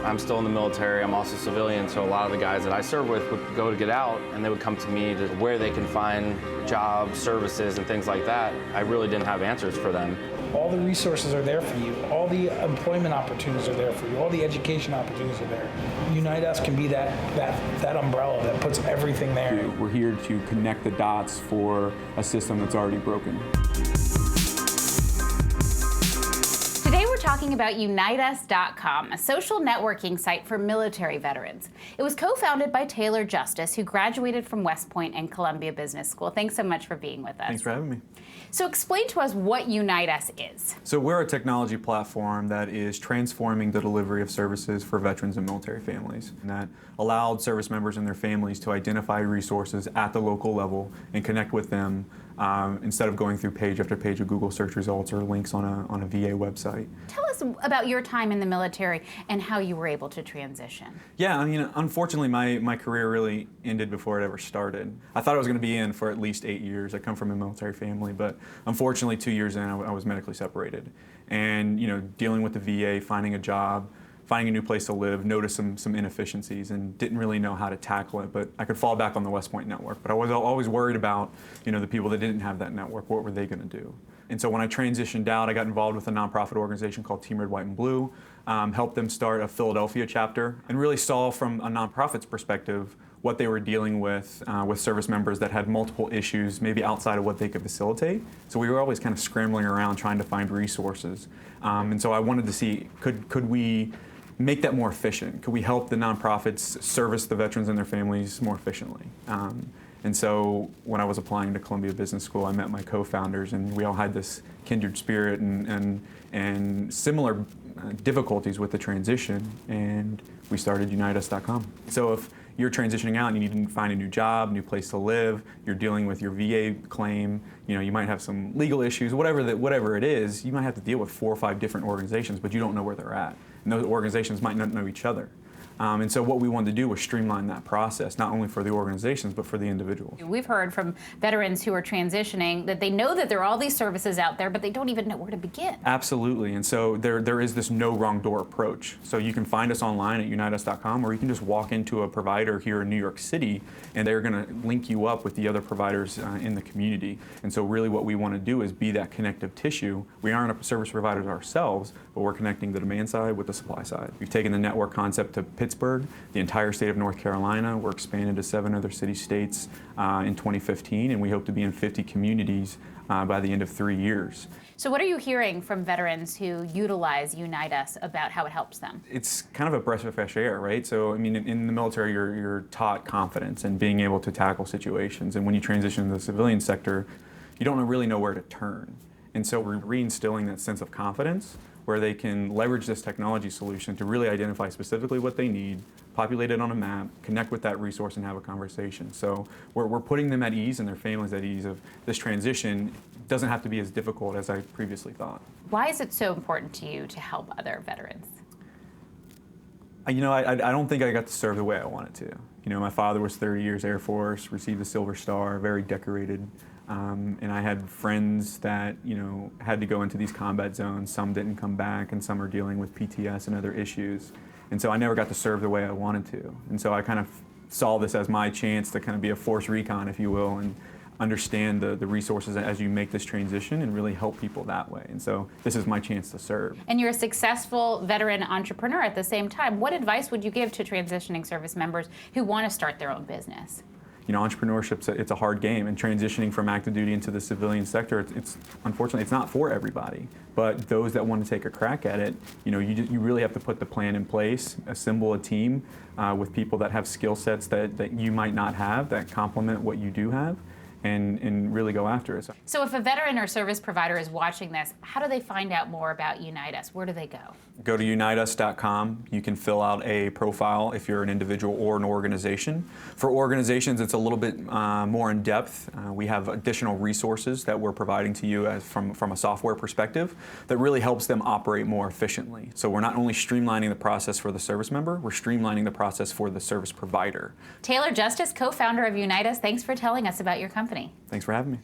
I'm still in the military, I'm also civilian, so a lot of the guys that I serve with would go to get out and they would come to me to where they can find jobs, services, and things like that. I really didn't have answers for them. All the resources are there for you. All the employment opportunities are there for you. All the education opportunities are there. UniteUs can be that umbrella that puts everything there. We're here to connect the dots for a system that's already broken. Today we're talking about UniteUs.com, a social networking site for military veterans. It was co-founded by Taylor Justice, who graduated from West Point and Columbia Business School. Thanks so much for being with us. Thanks for having me. So explain to us what UniteUs is. So we're a technology platform that is transforming the delivery of services for veterans and military families, and that allowed service members and their families to identify resources at the local level and connect with them instead of going through page after page of Google search results or links on a VA website. Tell us about your time in the military and how you were able to transition. Yeah, I mean, unfortunately, my career really ended before it ever started. I thought I was going to be in for at least 8 years. I come from a military family, but unfortunately, 2 years in, I was medically separated. And, dealing with the VA, finding a job, finding a new place to live, noticed some inefficiencies and didn't really know how to tackle it. But I could fall back on the West Point network. But I was always worried about, the people that didn't have that network. What were they going to do? And so when I transitioned out, I got involved with a nonprofit organization called Team Red, White, and Blue, helped them start a Philadelphia chapter, and really saw from a nonprofit's perspective what they were dealing with service members that had multiple issues, maybe outside of what they could facilitate. So we were always kind of scrambling around trying to find resources. And so I wanted to see, could we make that more efficient? Could we help the nonprofits service the veterans and their families more efficiently? And so when I was applying to Columbia Business School, I met my co-founders, and we all had this kindred spirit and similar difficulties with the transition, and we started UniteUs.com. So if you're transitioning out and you need to find a new job, new place to live, you're dealing with your VA claim, you might have some legal issues, whatever it is, you might have to deal with 4 or 5 different organizations, but you don't know where they're at. And those organizations might not know each other. And so what we wanted to do was streamline that process, not only for the organizations, but for the individuals. We've heard from veterans who are transitioning that they know that there are all these services out there, but they don't even know where to begin. Absolutely, and so there is this no wrong door approach. So you can find us online at UniteUs.com, or you can just walk into a provider here in New York City, and they're gonna link you up with the other providers in the community. And so really what we wanna do is be that connective tissue. We aren't service providers ourselves, but we're connecting the demand side with the supply side. We've taken the network concept to Pittsburgh, the entire state of North Carolina. We're expanding to 7 other city-states in 2015, and we hope to be in 50 communities by the end of 3 years. So what are you hearing from veterans who utilize UniteUs about how it helps them? It's kind of a breath of fresh air, right? So, I mean, in the military, you're taught confidence and being able to tackle situations. And when you transition to the civilian sector, you don't really know where to turn. And so we're reinstilling that sense of confidence where they can leverage this technology solution to really identify specifically what they need, populate it on a map, connect with that resource, and have a conversation. So we're putting them at ease and their families at ease of this transition doesn't have to be as difficult as I previously thought. Why is it so important to you to help other veterans? I don't think I got to serve the way I wanted to. My father was 30 years Air Force, received the Silver Star, very decorated. And I had friends that, had to go into these combat zones. Some didn't come back, and some are dealing with PTS and other issues. And so I never got to serve the way I wanted to. And so I kind of saw this as my chance to kind of be a force recon, if you will, and understand the resources as you make this transition and really help people that way. And so this is my chance to serve. And you're a successful veteran entrepreneur at the same time. What advice would you give to transitioning service members who want to start their own business? Entrepreneurship, it's a hard game, and transitioning from active duty into the civilian sector, unfortunately, it's not for everybody. But those that want to take a crack at it, you really have to put the plan in place, assemble a team with people that have skill sets that you might not have, that complement what you do have, and really go after it. So if a veteran or service provider is watching this, how do they find out more about UniteUs? Where do they go? Go to UniteUs.com. You can fill out a profile if you're an individual or an organization. For organizations, it's a little bit more in depth. We have additional resources that we're providing to you from a software perspective that really helps them operate more efficiently. So we're not only streamlining the process for the service member, we're streamlining the process for the service provider. Taylor Justice, co-founder of UniteUs, thanks for telling us about your company. Thanks for having me.